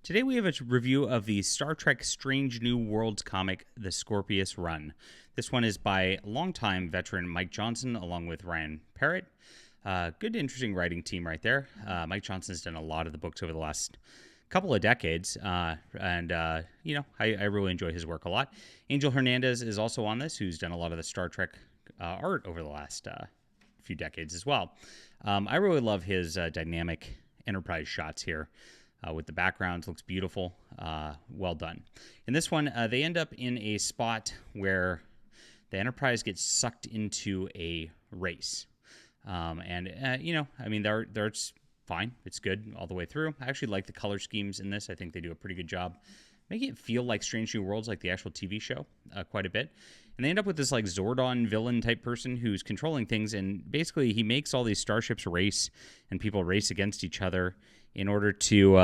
Today we have a review of the Star Trek Strange New Worlds comic, The Scorpius Run. This one is by longtime veteran Mike Johnson along with Ryan Parrott. Good, interesting writing team right there. Mike Johnson's done a lot of the books over the last couple of decades, I really enjoy his work a lot. Angel Hernandez is also on this, who's done a lot of the Star Trek art over the last few decades as well. I really love his dynamic Enterprise shots here. With the backgrounds, looks beautiful. Well done. In this one, they end up in a spot where the Enterprise gets sucked into a race. It's fine. It's good all the way through. I actually like the color schemes in this. I think they do a pretty good job making it feel like Strange New Worlds, like the actual TV show, quite a bit. And they end up with this like Zordon villain type person who's controlling things, and basically he makes all these starships race, and people race against each other in order to,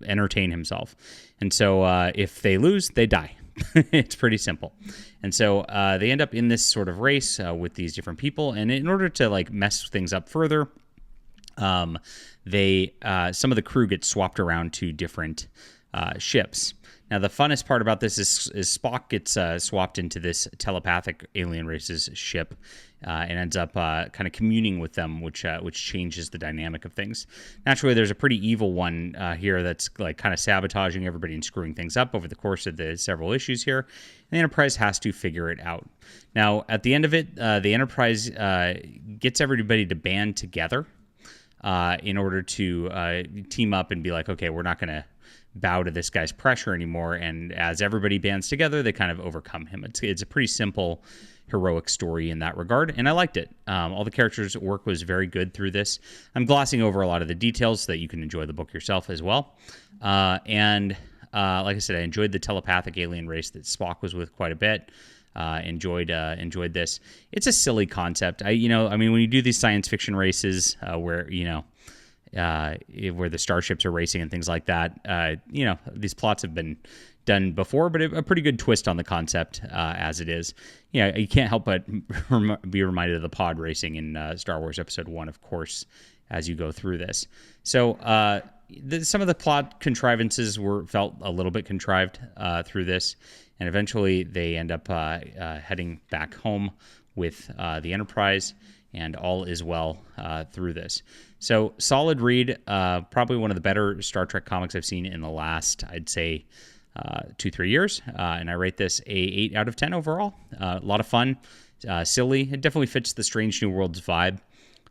entertain himself. And so if they lose, they die. It's pretty simple. And so they end up in this sort of race with these different people, and in order to like mess things up further, some of the crew gets swapped around to different ships. Now, the funnest part about this is Spock gets swapped into this telepathic alien race's ship and ends up kind of communing with them, which changes the dynamic of things. Naturally, there's a pretty evil one here that's like kind of sabotaging everybody and screwing things up over the course of the several issues here. And the Enterprise has to figure it out. Now, at the end of it, the Enterprise gets everybody to band together in order to team up and be like, okay, we're not going to bow to this guy's pressure anymore. And as everybody bands together, they kind of overcome him. It's a pretty simple, heroic story in that regard, and I liked it. All the characters' work was very good through this. I'm glossing over a lot of the details so that you can enjoy the book yourself as well. Like I said, I enjoyed the telepathic alien race that Spock was with quite a bit. Enjoyed this. It's a silly concept. When you do these science fiction races where the starships are racing and things like that, these plots have been done before, but a pretty good twist on the concept as it is. You can't help but be reminded of the pod racing in Star Wars Episode 1, of course, as you go through this. So some of the plot contrivances felt a little bit contrived through this, and eventually they end up heading back home with the Enterprise, and all is well through this. So solid read, probably one of the better Star Trek comics I've seen in the last, I'd say, 2-3 years, and I rate this a 8 out of 10 overall. A lot of fun, silly. It definitely fits the Strange New Worlds vibe,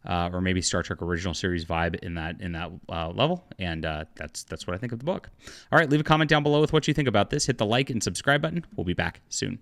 or maybe Star Trek Original Series vibe in that level, and that's what I think of the book. All right, leave a comment down below with what you think about this. Hit the like and subscribe button. We'll be back soon.